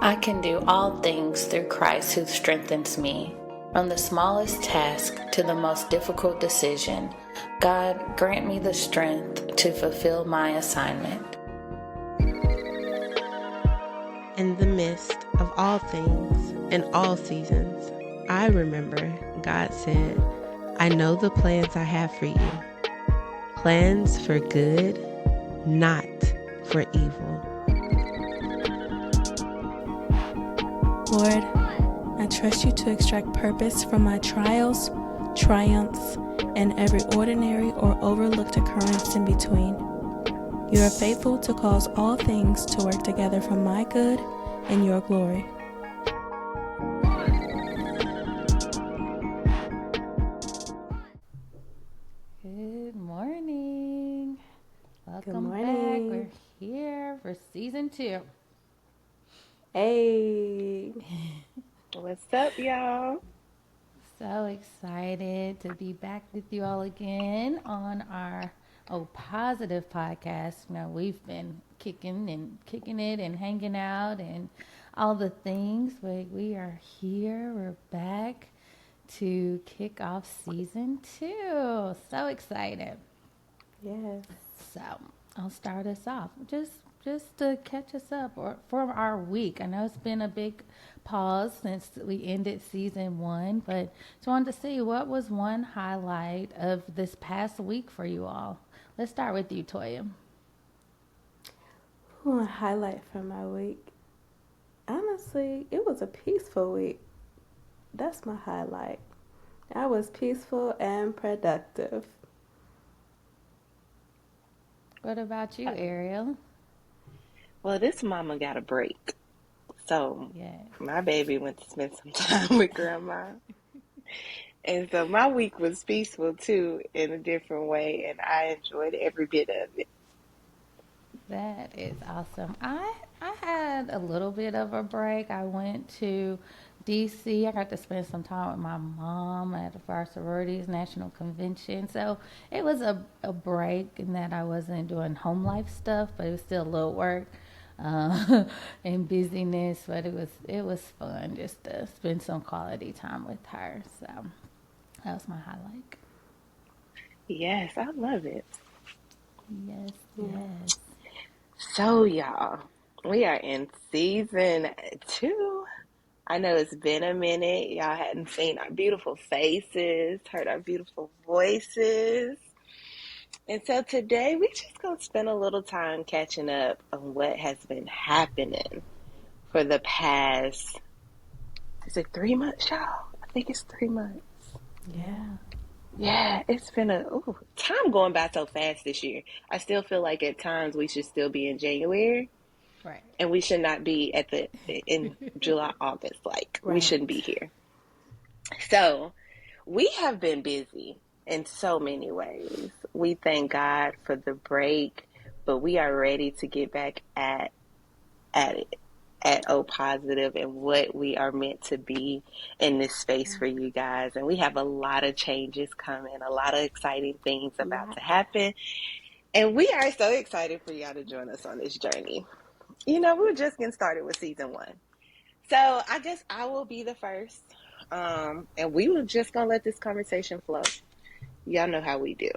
I can do all things through Christ who strengthens me. From the smallest task to the most difficult decision, God grant me the strength to fulfill my assignment. In the midst of all things and all seasons, I remember God said, I know the plans I have for you. Plans for good, not for evil. Lord, I trust you to extract purpose from my trials, triumphs, and every ordinary or overlooked occurrence in between. You are faithful to cause all things to work together for my good and your glory. Good morning. Welcome Good morning. back. We're here for season 2. Hey. What's up, y'all? So excited to be back with you all again on our Positive podcast. You know, we've been kicking it and hanging out and all the things, but we are here. We're back to kick off season 2. So excited. Yes. So I'll start us off just to catch us up for our week. I know it's been a big pause since we ended season 1, but just wanted to see what was one highlight of this past week for you all. Let's start with you, Toya. A highlight from my week. Honestly, it was a peaceful week. That's my highlight. I was peaceful and productive. What about you, Ariel? Well, this mama got a break. So Yeah. my baby went to spend some time with grandma. And so my week was peaceful too in a different way, and I enjoyed every bit of it. That is awesome. I had a little bit of a break. I went to DC. I got to spend some time with my mom at our sororities national convention. So it was a break in that I wasn't doing home life stuff, but it was still a little work and busyness. But it was fun just to spend some quality time with her. So that was my highlight. Yes, I love it. Yes. So, y'all, we are in season 2. I know it's been a minute. Y'all hadn't seen our beautiful faces, heard our beautiful voices. And so today we just going to spend a little time catching up on what has been happening for the past, is it 3 months, y'all? I think it's 3 months. Yeah, it's been time going by so fast this year. I still feel like at times we should still be in January. Right. And we should not be in July, August. We shouldn't be here. So we have been busy in so many ways. We thank God for the break, but we are ready to get back at it, at O Positive and what we are meant to be in this space for you guys. And we have a lot of changes coming, a lot of exciting things about to happen. And we are so excited for y'all to join us on this journey. You know, we were just getting started with season 1. So I guess I will be the first. And we were just going to let this conversation flow. Y'all know how we do.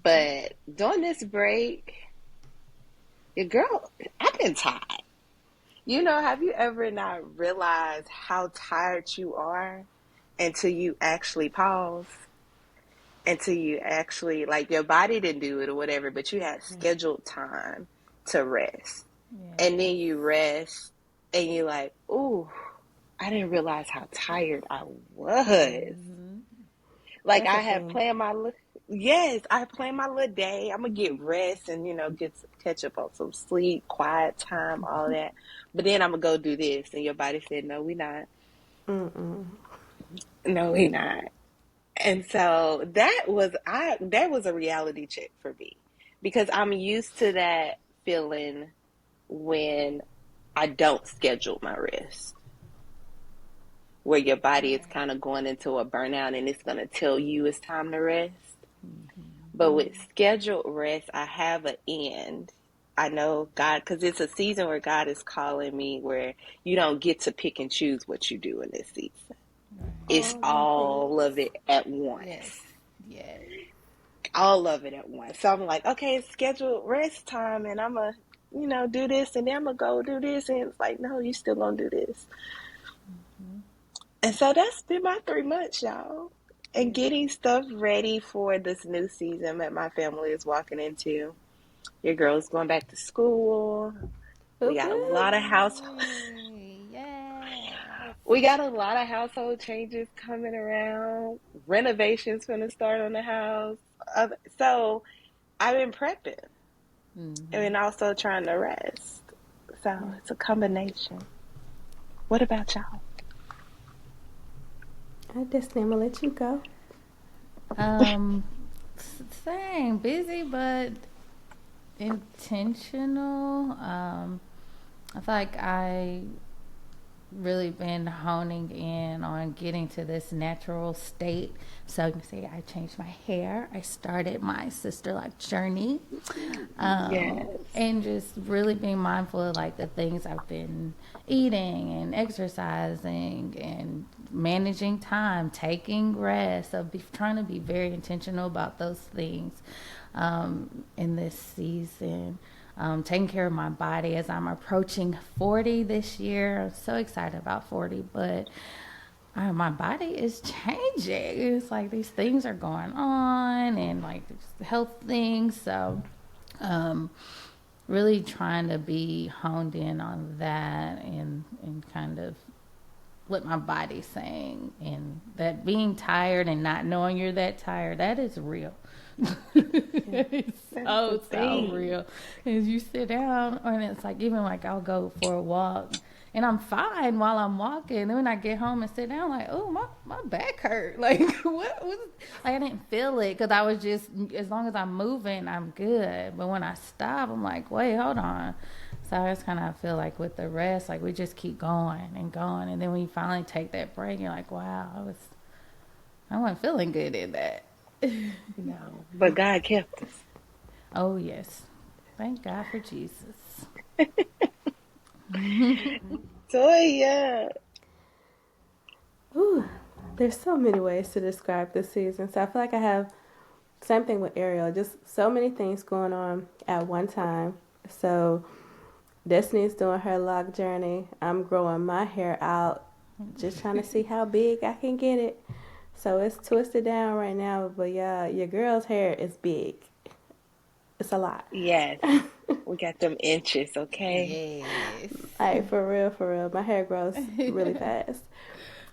But during this break, your girl, I've been tired. You know, have you ever not realized how tired you are until you actually pause? Until you actually, like, your body didn't do it or whatever, but you had scheduled time to rest. Yeah. And then you rest and you're like, ooh, I didn't realize how tired I was. Mm-hmm. Like I had planned my little day. I'm gonna get rest and catch up on some sleep, quiet time, all that. But then I'm gonna go do this, and your body said, "No, we not. No, we not." And so that was a reality check for me because I'm used to that feeling when I don't schedule my rest, where your body is kind of going into a burnout and it's going to tell you it's time to rest. Mm-hmm. But with scheduled rest, I have an end I know God, because it's a season where God is calling me where you don't get to pick and choose what you do in this season. It's All the all of things. it at once. Yes. Yes. All of it at once. So I'm like, okay, it's scheduled rest time, and I'm going to, do this, and then I'm going to go do this. And it's like, no, you still going to do this. Mm-hmm. And so that's been my 3 months, y'all. And getting stuff ready for this new season that my family is walking into. Your girl's going back to school. We Whoop got a lot of whoop. Yes. we got a lot of household changes coming around. Renovations gonna start on the house. So I've been prepping Mm-hmm. and also trying to rest. So it's a combination. What about y'all? I just am gonna let you go. Um, Same, busy but intentional. I feel like I really been honing in on getting to this natural state. So you can see I changed my hair. I started my sister-like journey, Yes. and just really being mindful of like the things I've been eating and exercising and managing time, taking rest. So trying to be very intentional about those things in this season. Taking care of my body as I'm approaching 40 this year. I'm so excited about 40, but my body is changing. It's like these things are going on and like health things. So, really trying to be honed in on that and kind of what my body's saying, and that being tired and not knowing you're that tired, that is real. It's That's the so thing. real. As you sit down, and it's like, even like I'll go for a walk and I'm fine while I'm walking. And then when I get home and sit down, like, oh, my back hurt. Like, what was, like, I didn't feel it because I was just, as long as I'm moving, I'm good. But when I stop, I'm like, wait, hold on. So I just kind of feel like with the rest, like we just keep going and going. And then when you finally take that break, you're like, wow, I wasn't feeling good in that. No. But God kept us. Oh, yes. Thank God for Jesus. Toya. Ooh, there's so many ways to describe this season. So I feel like I have same thing with Ariel. Just so many things going on at one time. So Destiny's doing her lock journey. I'm growing my hair out, just trying to see how big I can get it. So it's twisted down right now, but yeah, your girl's hair is big. It's a lot. Yes. We got them inches, okay? Yes. Like for real, for real. My hair grows really fast.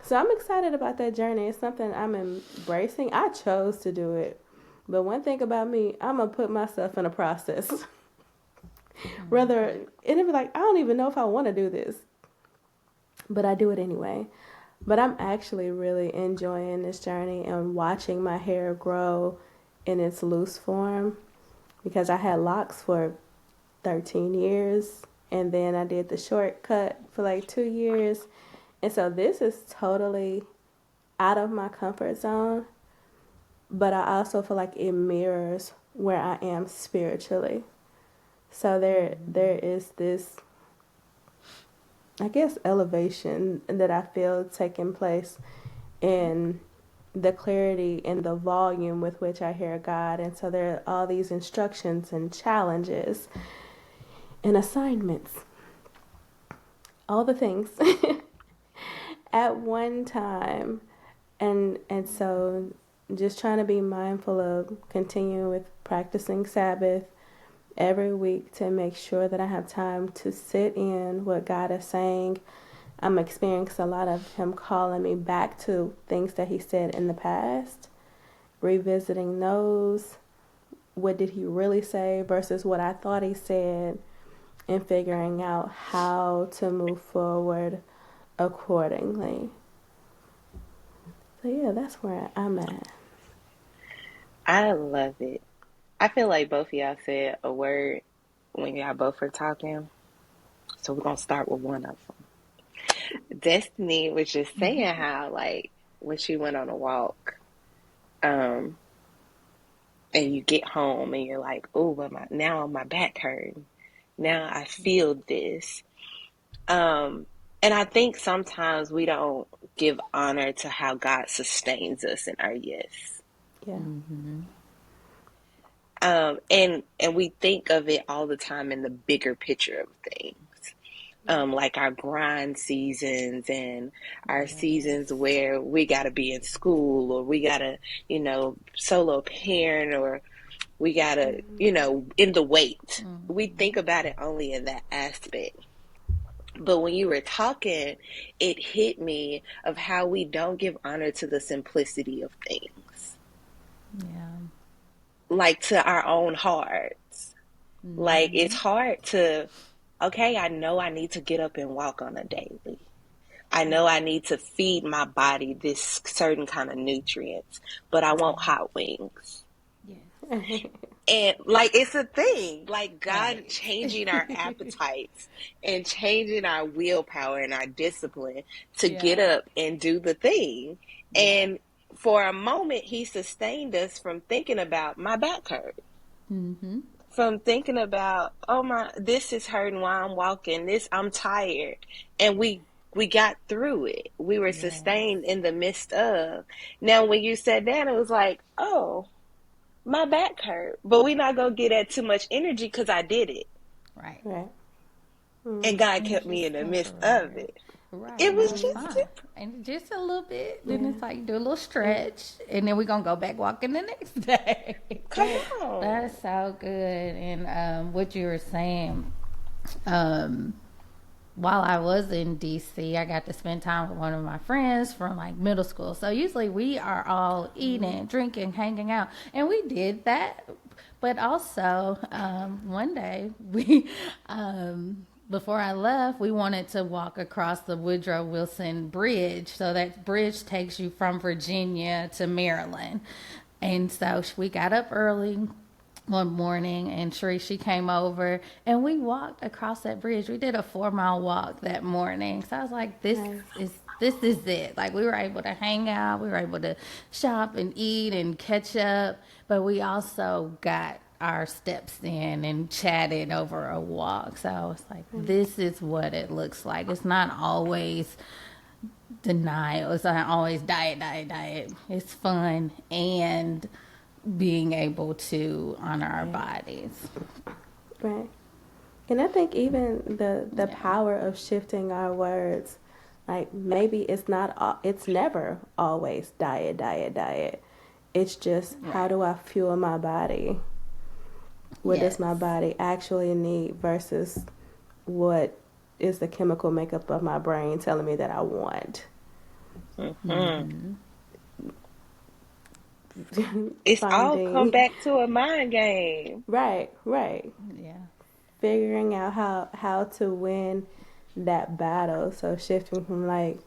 So I'm excited about that journey. It's something I'm embracing. I chose to do it. But one thing about me, I'm going to put myself in a process. Rather, and it'd be like, I don't even know if I want to do this. But I do it anyway. But I'm actually really enjoying this journey and watching my hair grow in its loose form. Because I had locks for 13 years. And then I did the shortcut for like 2 years. And so this is totally out of my comfort zone, but I also feel like it mirrors where I am spiritually. So there is this, I guess, elevation that I feel taking place in the clarity and the volume with which I hear God. And so there are all these instructions and challenges and assignments, all the things at one time. And so just trying to be mindful of continuing with practicing Sabbath every week to make sure that I have time to sit in what God is saying. I'm experiencing a lot of him calling me back to things that he said in the past, revisiting those. What did he really say versus what I thought he said, and figuring out how to move forward accordingly. So yeah, that's where I'm at. I love it. I feel like both of y'all said a word when y'all both were talking. So we're going to start with one of them. Destiny was just saying how, like, when she went on a walk, and you get home and you're like, oh, but now my back hurting. Now I feel this. And I think sometimes we don't give honor to how God sustains us in our yes. Yeah. And we think of it all the time in the bigger picture of things. Like our grind seasons and our seasons where we got to be in school, or we got to, solo parent, or we got to, in the weight. We think about it only in that aspect. But when you were talking, it hit me of how we don't give honor to the simplicity of things. Yeah. Like to our own hearts. Like it's hard to, okay, I know I need to get up and walk on a daily. I know I need to feed my body this certain kind of nutrients, but I want hot wings. Yes. And like it's a thing, like God changing our appetites and changing our willpower and our discipline to get up and do the thing. And for a moment, He sustained us from thinking about my back hurt, from thinking about, oh this is hurting while I'm walking. I'm tired, and we got through it. We were sustained in the midst of. Now, when you sat down, it was like, oh, my back hurt, but we're not gonna get at too much energy because I did it. Right. And God kept me in the midst of it. Right. It was That's just fine. And just a little bit. Then it's like do a little stretch, and then we're gonna go back walking the next day. Come on. That's so good. And what you were saying, while I was in DC, I got to spend time with one of my friends from like middle school. So usually we are all eating, drinking, hanging out, and we did that. But also, one day we, before I left, we wanted to walk across the Woodrow Wilson Bridge. So that bridge takes you from Virginia to Maryland. And so we got up early one morning, and she came over, and we walked across that bridge. We did a 4-mile walk that morning. So I was like, this is it. Like, we were able to hang out, we were able to shop and eat and catch up, but we also got our steps in and chatted over a walk. So it's like, this is what it looks like. It's not always denial. It's not always diet. It's fun and being able to honor our bodies. Right. And I think even the power of shifting our words, like maybe it's never always diet. It's just how do I fuel my body? What does my body actually need versus what is the chemical makeup of my brain telling me that I want? It's all come back to a mind game. Right. Yeah. Figuring out how to win that battle. So shifting from like,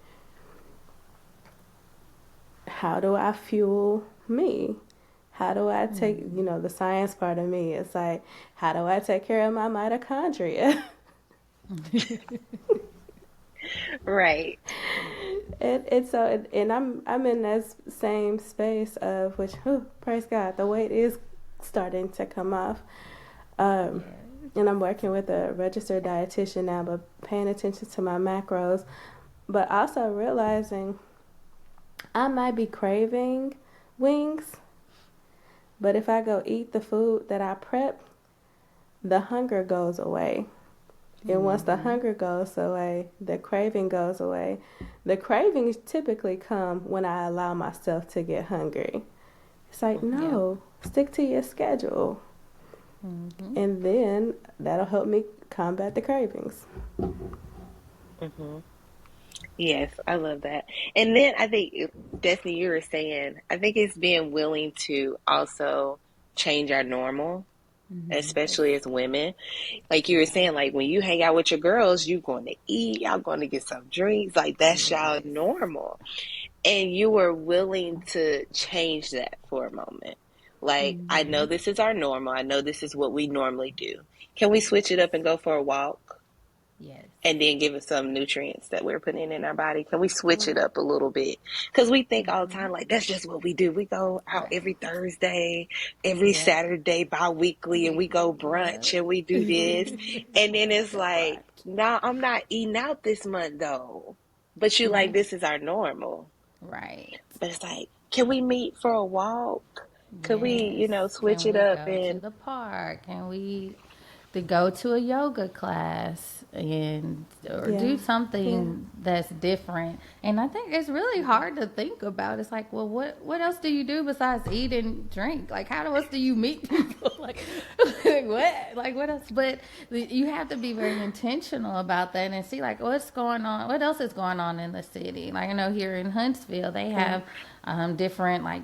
how do I fuel me? How do I take, the science part of me? It's like, how do I take care of my mitochondria? Right. And so I'm in that same space of which, praise God, the weight is starting to come off. And I'm working with a registered dietitian now, but paying attention to my macros, but also realizing I might be craving wings, but if I go eat the food that I prep, the hunger goes away. And once the hunger goes away, the craving goes away. The cravings typically come when I allow myself to get hungry. It's like, no, stick to your schedule. And then that'll help me combat the cravings. Yes, I love that. And then I think, Destiny, you were saying, I think it's being willing to also change our normal, especially as women. Like you were saying, like when you hang out with your girls, you going to eat, y'all going to get some drinks, like that's y'all normal. And you were willing to change that for a moment. Like, I know this is our normal. I know this is what we normally do. Can we switch it up and go for a walk? Yes. and then give us some nutrients that we're putting in our body? Can we switch it up a little bit? Because we think all the time, like, that's just what we do. We go out every Right. Thursday, every Yep. Saturday, bi-weekly, and we go brunch Yep. and we do this. And then it's That like, part. no, I'm not eating out this month though. But you like, this is our normal. Right. But it's like, can we meet for a walk? Could we, Yes. switch Can it we up go to and the park? Can we to go to a yoga class and or Yeah. do something that's different? And I think it's really hard to think about. It's like, well, what else do you do besides eat and drink? Like, how else do you meet people? What else? But you have to be very intentional about that and see like what's going on. What else is going on in the city? Like I know here in Huntsville, they have different like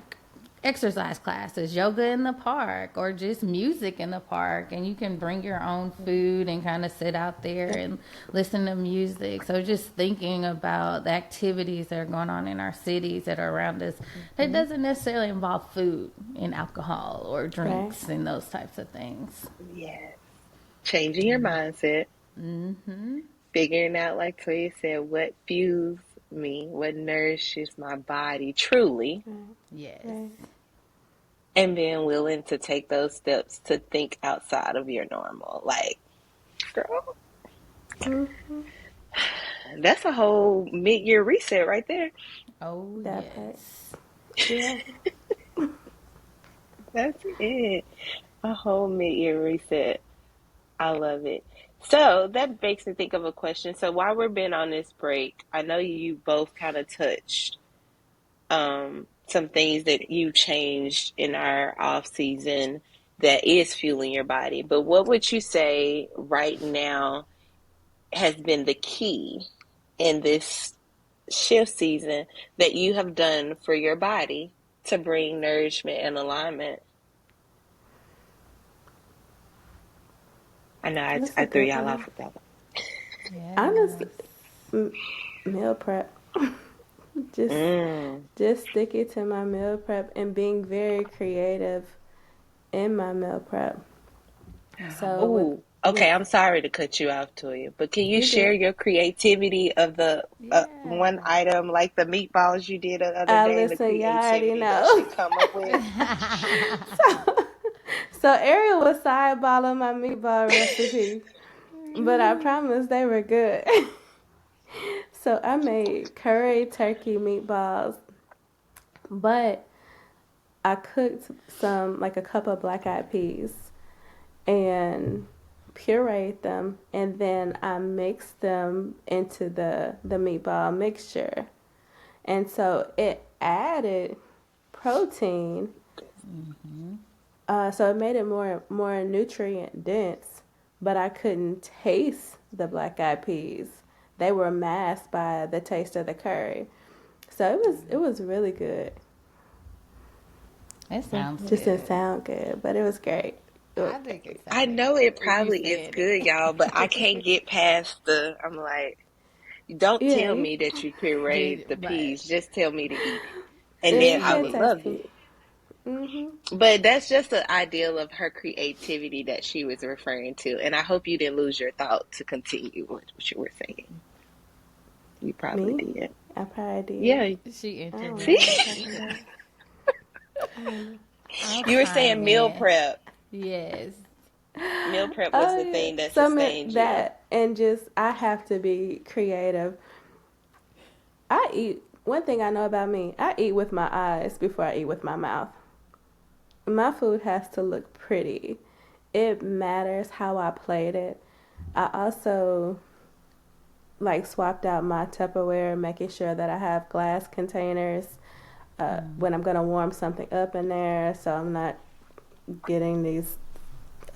exercise classes, yoga in the park, or just music in the park. And you can bring your own food and kind of sit out there and listen to music. So just thinking about the activities that are going on in our cities that are around us that doesn't necessarily involve food and alcohol or drinks and those types of things. yeah, changing your mindset, figuring out, like Toya said, what fuels me, what nourishes my body truly, Yes. Right. and then willing to take those steps to think outside of your normal. Like, girl, that's a whole mid-year reset right there. Oh, That part. yes. Yeah. That's it. A whole mid-year reset. I love it. So that makes me think of a question. So while we've been on this break, I know you both kind of touched some things that you changed in our off season that is fueling your body. But what would you say right now has been the key in this shift season that you have done for your body to bring nourishment and alignment? I know That's a I threw good y'all one. off with that Honestly, Yes. meal prep. just one. just sticking to my meal prep and being very creative in my meal prep. So Ooh, with okay. I'm sorry to cut you off, Toya, but can you you share good. your creativity of the Yeah. one item, like the meatballs you did the other I day, and the listen, y'all already creativity that know. she come up with? So Ariel was sideballing my meatball recipe, but I promise they were good. So I made curry turkey meatballs, but I cooked some like a cup of black eyed peas and pureed them, and then I mixed them into the meatball mixture, and so it added protein. So it made it more nutrient dense, but I couldn't taste the black eyed peas. They were masked by the taste of the curry. So it was really good. It sounds Just didn't good. sound good, but it was great. It was I think it great. I sounded know it good when you probably is said good, y'all, but I can't it. get past the. I'm like, don't Yeah, tell me that you pureed the But peas. Just tell me to eat it, and yeah, then you I can't would eat taste love them. it. Mhm. But that's just the ideal of her creativity that she was referring to. And I hope you didn't lose your thought to continue what you were saying. You probably Me? did. I probably did. Yeah. she I don't know See? what you're interrupted. talking about. I don't know. I'm You were saying chime meal in. prep. Yes. Meal prep was Oh the yeah, thing that some sustained you. that and just I have to be creative. I eat. One thing I know about me, I eat with my eyes before I eat with my mouth. My food has to look pretty. It matters how I plate it. I also like swapped out my Tupperware, making sure that I have glass containers when I'm gonna warm something up in there, so I'm not getting these.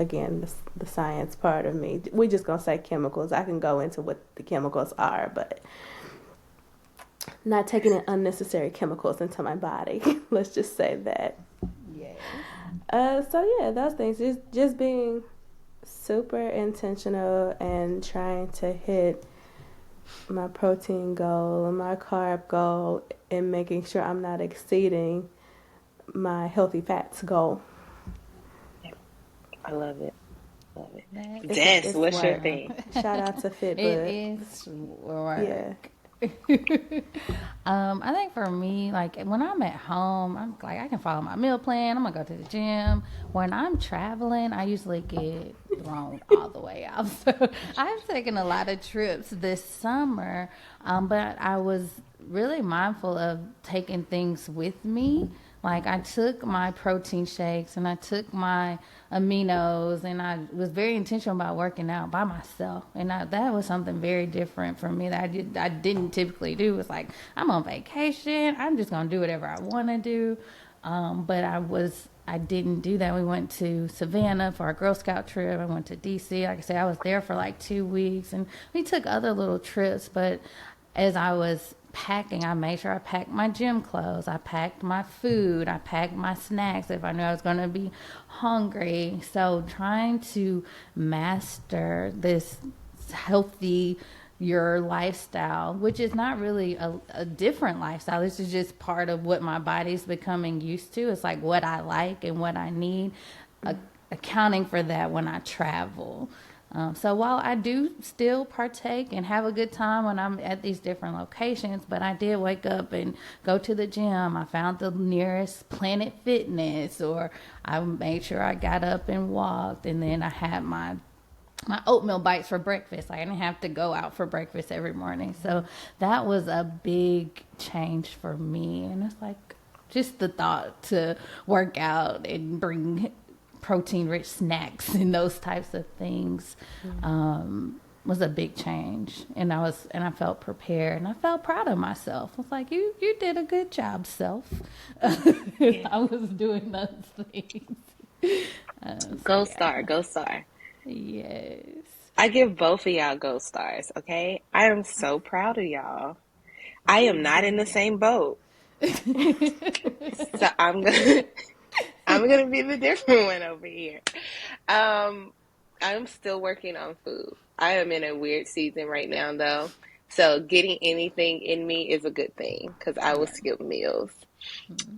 Again, the science part of me. We just gonna say chemicals. I can go into what the chemicals are, but not taking in unnecessary chemicals into my body. Let's just say that. Yes. So yeah, those things. Just being super intentional and trying to hit my protein goal and my carb goal and making sure I'm not exceeding my healthy fats goal. I love it. love it. That Des, it's what's your work. thing? Shout out to it Fitbit. is work. Yeah. I think for me, like when I'm at home, I'm like I can follow my meal plan. I'm gonna go to the gym. When I'm traveling, I usually get thrown all the way out. So I've taken a lot of trips this summer, but I was really mindful of taking things with me. Like I took my protein shakes and I took my aminos, and I was very intentional about working out by myself. And that was something very different for me that I didn't typically do. It's like I'm on vacation, I'm just gonna do whatever I want to do. But I didn't do that. We went to Savannah for our Girl Scout trip. I went to DC. Like I said, I was there for like 2 weeks, and we took other little trips. But as I was packing, I made sure I packed my gym clothes. I packed my food. I packed my snacks if I knew I was going to be hungry. So trying to master this healthy your lifestyle, which is not really a different lifestyle. This is just part of what my body's becoming used to. It's like what I like and what I need, accounting for that when I travel. So while I do still partake and have a good time when I'm at these different locations, but I did wake up and go to the gym. I found the nearest Planet Fitness, or I made sure I got up and walked, and then I had my oatmeal bites for breakfast. I didn't have to go out for breakfast every morning. So that was a big change for me. And it's like just the thought to work out and bring protein rich snacks and those types of things was a big change. And I felt prepared, and I felt proud of myself. I was like, you did a good job, self. I was doing those things. Gold star, gold star. Yes. I give both of y'all gold stars, okay? I am so proud of y'all. I am not in the same boat. So I'm gonna be the different one over here. I'm still working on food. I am in a weird season right now though. So getting anything in me is a good thing because I will skip meals.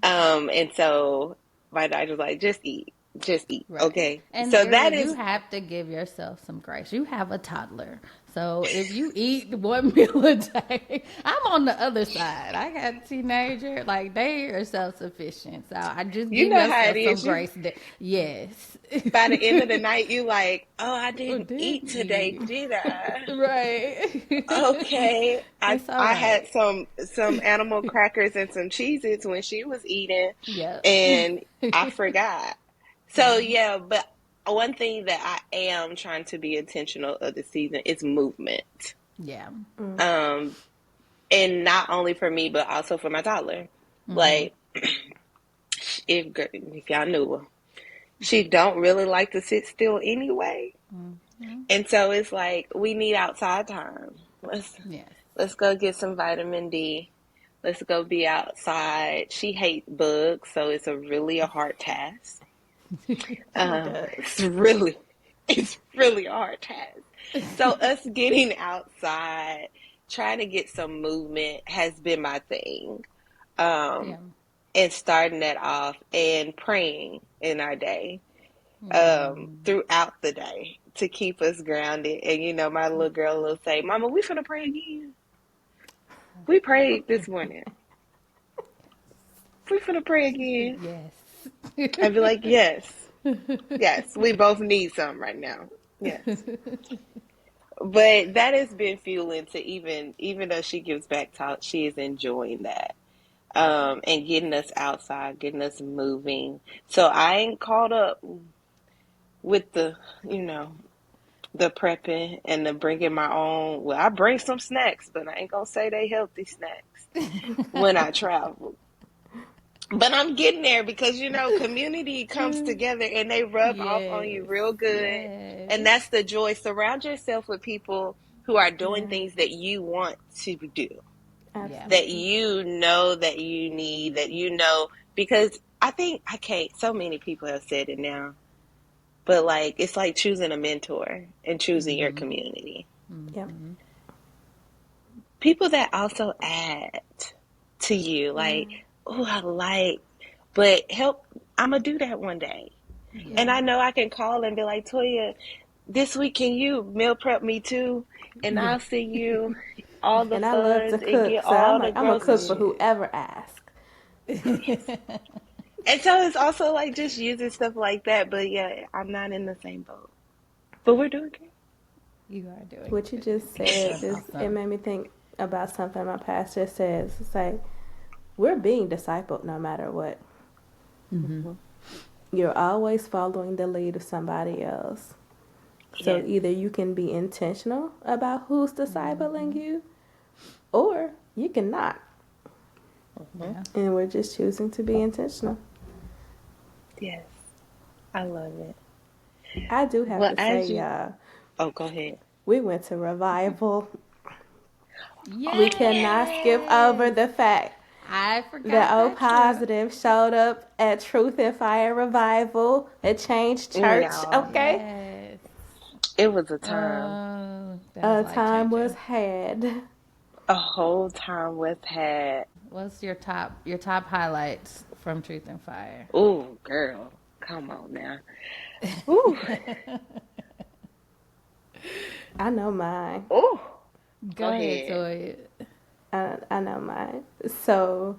And so my doctor's like, just eat. Right. Okay. And So Ariel, that is you have to give yourself some grace. You have a toddler. So if you eat one meal a day, I'm on the other side. I got a teenager, like they are self-sufficient. So I just you give know how it yourself is. some grace. Yes. By the end of the night, you like, oh, I didn't eat Didn't today, you? did I? Right. Okay. I It's all I right. had some animal crackers and some Cheez-Its when she was eating, Yep. and I forgot. So yeah, but one thing that I am trying to be intentional of this season is movement. Yeah. And not only for me, but also for my toddler. Like, if y'all knew her, she don't really like to sit still anyway. And so it's like we need outside time. Yes. Let's go get some vitamin D. Let's go be outside. She hates bugs, so it's really a hard task. It's really a hard task. So us getting outside, trying to get some movement has been my thing. Yeah. And starting that off and praying in our day, throughout the day to keep us grounded. And my little girl will say, "Mama, we finna pray again. We prayed this morning. We finna pray again." Yes. I'd be like, "Yes. Yes, we both need some right now. Yes." But that has been fueling to even though she gives back talk, she is enjoying that. And getting us outside, getting us moving. So I ain't caught up with the prepping and the bringing my own. Well, I bring some snacks, but I ain't gonna say they healthy snacks when I travel. But I'm getting there because community comes together and they rub off on you Yes. real good. Yes. And that's the joy. Surround yourself with people who are doing things that you want to do, Yeah. that that you need, because I can't, so many people have said it now, but like, it's like choosing a mentor and choosing your community. Yep. People that also add to you, like, but help, I'm going to do that one day. Yeah. And I know I can call and be like, Toya, this week, can you meal prep me too? And Yeah. I'll send you all the And I love to funds and cook, get so I'm all the like, I'm gonna cook for groceries. whoever asks. And so it's also like just using stuff like that. But yeah, I'm not in the same boat. But we're doing great. You are doing What you good. just You're said, doing just it awesome. made me think about something my pastor says. It's like we're being discipled no matter what. Mhm. You're always following the lead of somebody else. So Yes. either you can be intentional about who's discipling you, or you cannot. Mhm. Yeah. And we're just choosing to be intentional. Yes. I love it. I do have Well, to say, as you, y'all, oh, go ahead. we went to revival. We cannot skip over Yes. the fact I that forgot O that trip. Positive showed up at Truth and Fire Revival at Change Church, Y'all, okay? Yes. it was a time. That was A life time was changing. had. A whole time was had. What's your top highlights from Truth and Fire? Ooh, girl, come on now. Ooh, I know mine. ooh. Go Go ahead, ahead. Toya. I know mine. So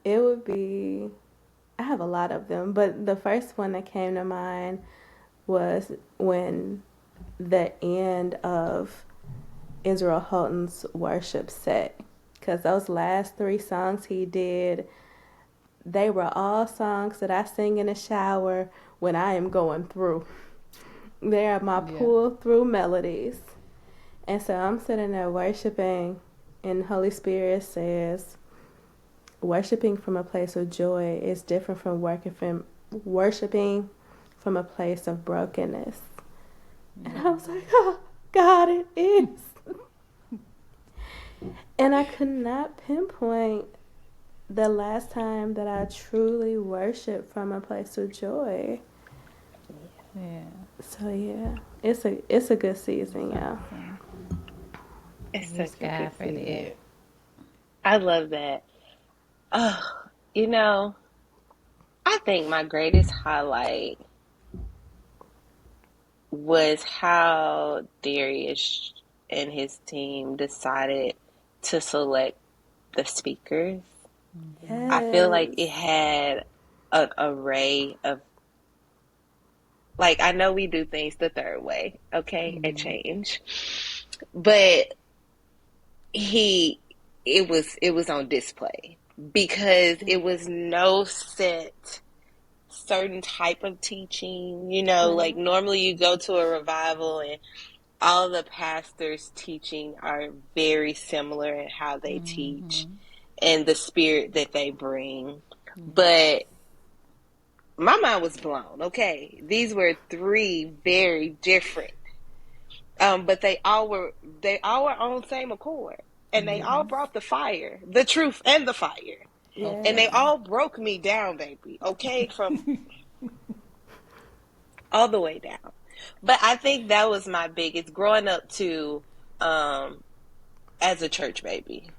it would be, I have a lot of them, but the first one that came to mind was when the end of Israel Houghton's worship set. Because those last three songs he did, they were all songs that I sing in the shower when I am going through. They are my Yeah. pull through melodies. And so I'm sitting there worshiping, and Holy Spirit says, worshiping from a place of joy is different from worshiping from a place of brokenness. And I was like, oh, God, it is. And I could not pinpoint the last time that I truly worshiped from a place of joy. Yeah. So yeah, it's a good season, y'all. Awesome. It's Praise such a good God for season. that. I love that. Oh, you know, I think my greatest highlight was how Darius and his team decided to select the speakers. I feel like it Yes. had an array of, like, I know we do things the third way, okay, at Change, but he it was on display because it was no set certain type of teaching, like Right. normally you go to a revival and all the pastors teaching are very similar in how they teach and the spirit that they bring. But my mind was blown. Okay, these were three very different, but they all were on the same accord, and they all brought the fire, the truth, and the fire, and they Yes. all broke me down, baby. Okay, from all the way down. But I think that was my biggest growing up too, as a church baby,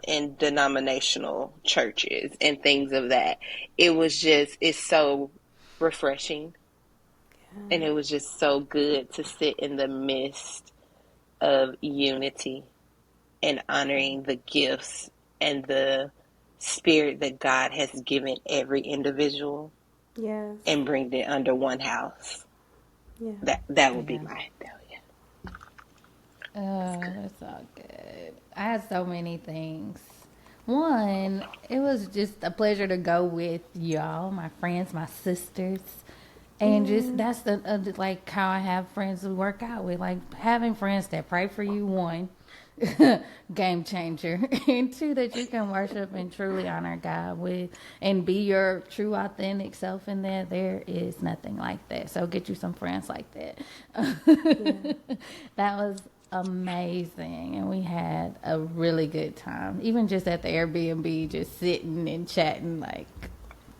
in denominational churches and things of that. It's so refreshing. And it was just so good to sit in the midst of unity and honoring the gifts and the spirit that God has given every individual Yes. and bring it under one house. Yeah. That would be Yeah. my yeah. That's all good. I had so many things. One, it was just a pleasure to go with y'all, my friends, my sisters, and just that's like how I have friends to work out with. Like having friends that pray for you. One, game changer, and two, that you can worship and truly honor God with, and be your true authentic self in there. There is nothing like that. So get you some friends like that. That was amazing, and we had a really good time. Even just at the Airbnb, just sitting and chatting, like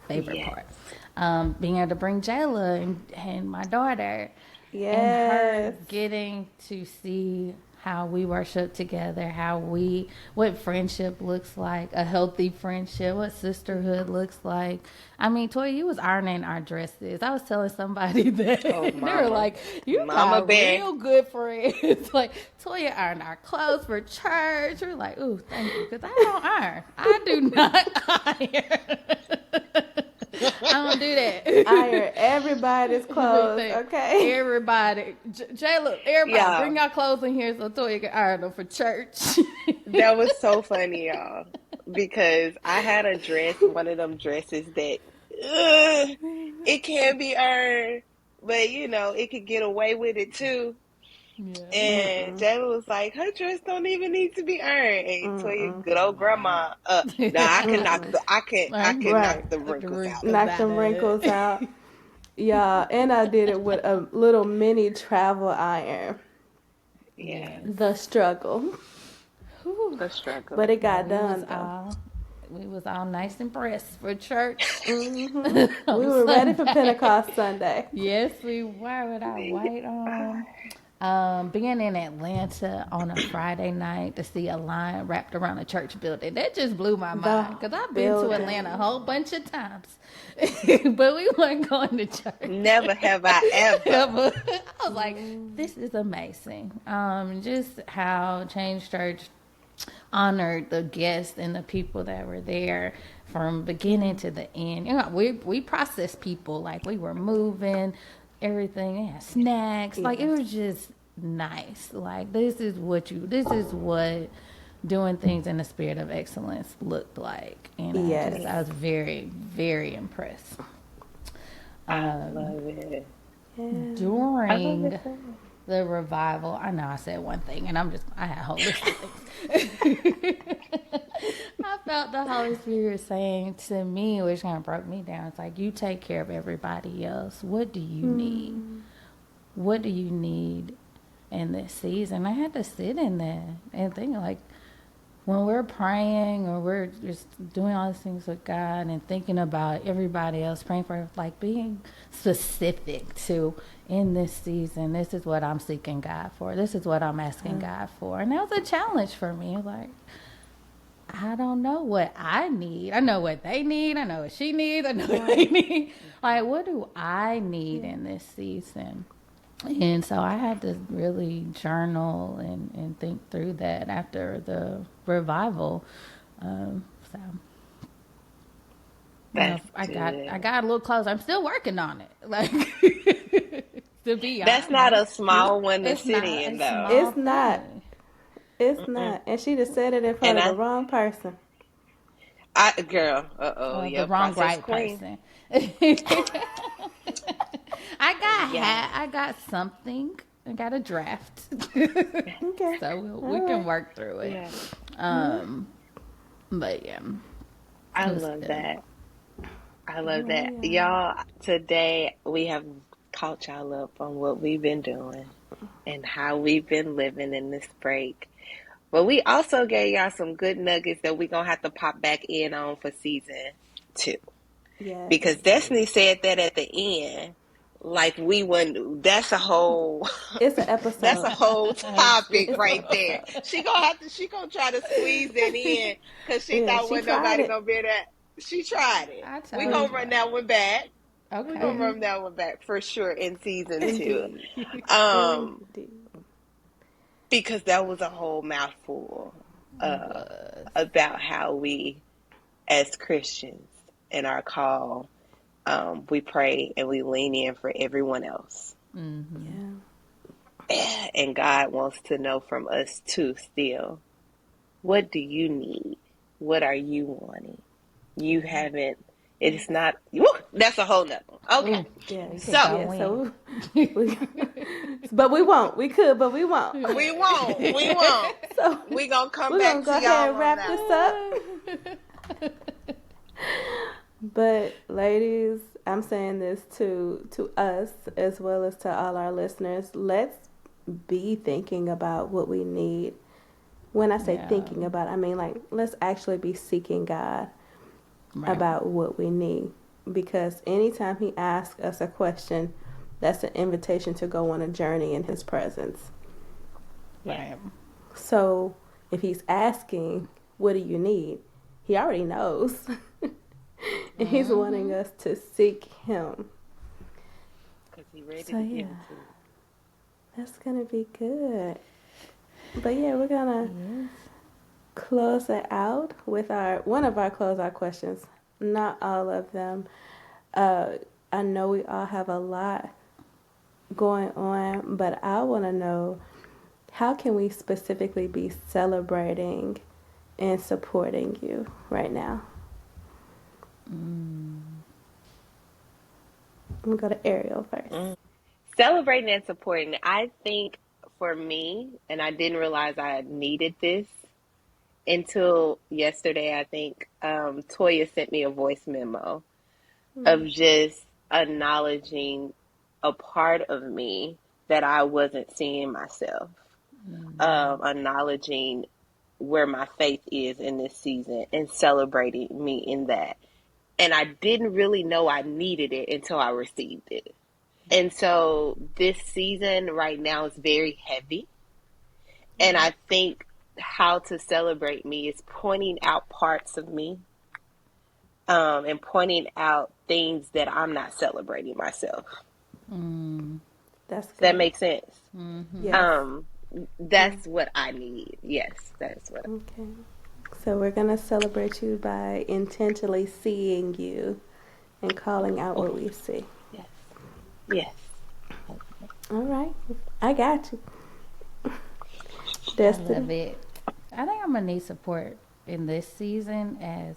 favorite Yes. part. Being able to bring Jayla and my daughter. And her Yes. getting to see how we worship together, what friendship looks like, a healthy friendship, what sisterhood looks like. I mean, Toya, you was ironing our dresses. I was telling somebody that Oh, they were mama. like, you Mama got bear. real good friends. Like, Toya ironed our clothes for church. We're like, ooh, thank you, because I don't iron. I do not iron. I don't do that. Iron everybody's clothes, Everything. okay? Everybody. Jay, look, everybody, Yeah. bring your clothes in here so Toya can iron them for church. That was so funny, y'all. Because I had a dress, one of them dresses that it can be earned, but it could get away with it too. Yeah. And Jayla was like, her dress don't even need to be earned. And Toya, good old grandma, no, I can knock Right. the wrinkles out. Knock them wrinkles out. Yeah, and I did it with a little mini travel iron. Yeah, The struggle. the struggle. But it got done, though. We was all nice and pressed for church. We were ready for Pentecost Sunday. Yes, we were with our white on. Being in Atlanta on a Friday night to see a line wrapped around a church building, that just blew my mind. Because I've been to Atlanta a whole bunch of times, but we weren't going to church. Never have I ever. I was like, this is amazing. Just how Change Church honored the guests and the people that were there from beginning to the end. We processed people, like we were moving everything. They had snacks. Like it was just nice. Like this is what doing things in the spirit of excellence looked like. And I was very, very impressed. I love it. During the revival, I know I said one thing, and I had a whole list of things. I felt the Holy Spirit saying to me, which kind of broke me down, it's like, you take care of everybody else. What do you need? What do you need in this season? I had to sit in there and think, like, when we're praying or we're just doing all these things with God and thinking about everybody else, praying for, like, being specific to, in this season, this is what I'm seeking God for. This is what I'm asking God for. And that was a challenge for me. Like, I don't know what I need. I know what they need. I know what she needs. I know what they need. Like, what do I need in this season? And so I had to really journal and think through that after the revival. So I got a little closer. I'm still working on it. Like to be honest, that's not a small one to sit in, though. It's not. It's not. And she just said it in front of the wrong person. The wrong right person. I got something. I got a draft. Okay. So we can work through it. Yeah. But yeah. I love that. I love that. Y'all, today we have caught y'all up on what we've been doing and how we've been living in this break. But we also gave y'all some good nuggets that we're going to have to pop back in on for season 2. Yeah. Because Destiny said that at the end, like we wouldn't, that's a whole, it's an episode. That's a whole topic right there. She gonna try to squeeze that in because she thought wasn't nobody gonna be that. She tried it. We gonna run that one back. Okay. We gonna run that one back for sure in season 2. Because that was a whole mouthful about how we, as Christians, in our call, we pray and we lean in for everyone else. Mm-hmm. Yeah. And God wants to know from us too still. What do you need? What are you wanting? You haven't, it's not, that's a whole nother one. Okay. But we won't. We could, but we won't. We won't. So we're going to come back to y'all. We're going to go ahead and wrap this up. But ladies, I'm saying this to us as well as to all our listeners. Let's be thinking about what we need. When I say thinking about, I mean like let's actually be seeking God about what we need. Because anytime He asks us a question, That's an invitation to go on a journey in his presence. Right. So if he's asking, what do you need? He already knows. And he's wanting us to seek him. Because he's ready So, to give yeah. it to you. That's going to be good. But yeah, we're going to close it out with one of our closeout questions. Not all of them. I know we all have a lot going on, but I want to know, how can we specifically be celebrating and supporting you right now? I'm going to go to Ariel first. Celebrating and supporting. I think for me, and I didn't realize I needed this until yesterday, I think Toya sent me a voice memo of just acknowledging a part of me that I wasn't seeing myself, acknowledging where my faith is in this season and celebrating me in that. And I didn't really know I needed it until I received it. And so this season right now is very heavy. And I think how to celebrate me is pointing out parts of me, and pointing out things that I'm not celebrating myself. That's Does good. that make sense? Yes. That's what I need. Yes, that's what. Okay. So we're going to celebrate you by intentionally seeing you and calling out what we see. Yes. Yes. All right. I got you. I Destiny. love it. I think I'm going to need support in this season as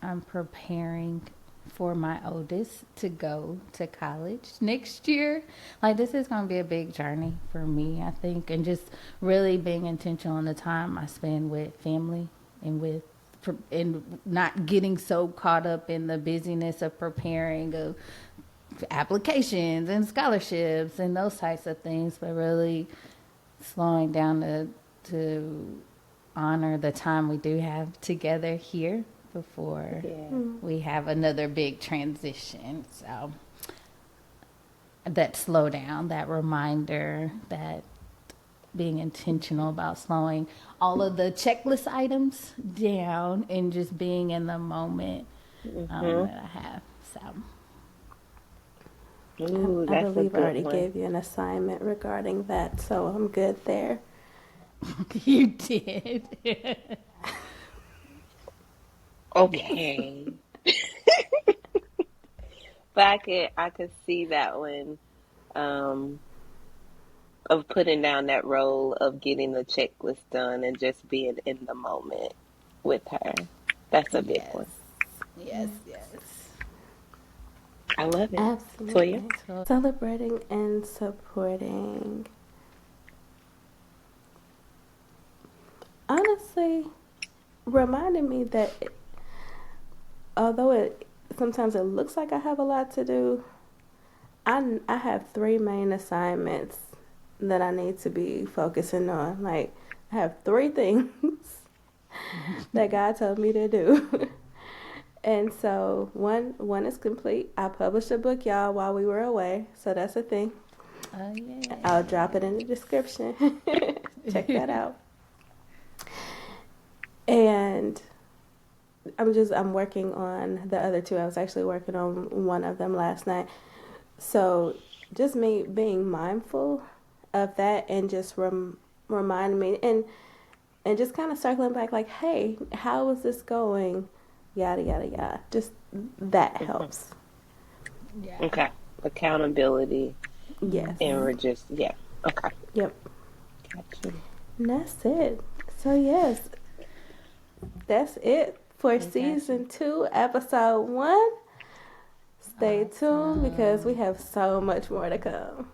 I'm preparing for my oldest to go to college next year. Like, this is going to be a big journey for me, I think, and just really being intentional on the time I spend with family and not getting so caught up in the busyness of preparing of applications and scholarships and those types of things, but really slowing down to honor the time we do have together here before we have another big transition. So that slow down, that reminder, that being intentional about slowing all of the checklist items down and just being in the moment that I have. So Ooh, I that's believe a I good already one. gave you an assignment regarding that, so I'm good there. you did. Okay. But I could see that one, of putting down that role of getting the checklist done and just being in the moment with her. That's a big one. Yes. I love it. Absolutely. Toya? So, Celebrating and supporting. Honestly, reminding me that although sometimes it looks like I have a lot to do, I have 3 main assignments that I need to be focusing on. Like, I have 3 things that God told me to do. And so one is complete. I published a book, y'all, while we were away. So that's a thing. yeah. I'll drop it in the description. Check that out. And I'm working on the other 2. I was actually working on one of them last night. So just me being mindful of that and just reminding me and just kind of circling back like, hey, how is this going? Yada, yada, yada. Just that helps. Yeah. Okay. Accountability. Yes. And we're just, okay. Yep. Gotcha. And that's it. So, yes, that's it for season 2, episode 1. Stay tuned because we have so much more to come.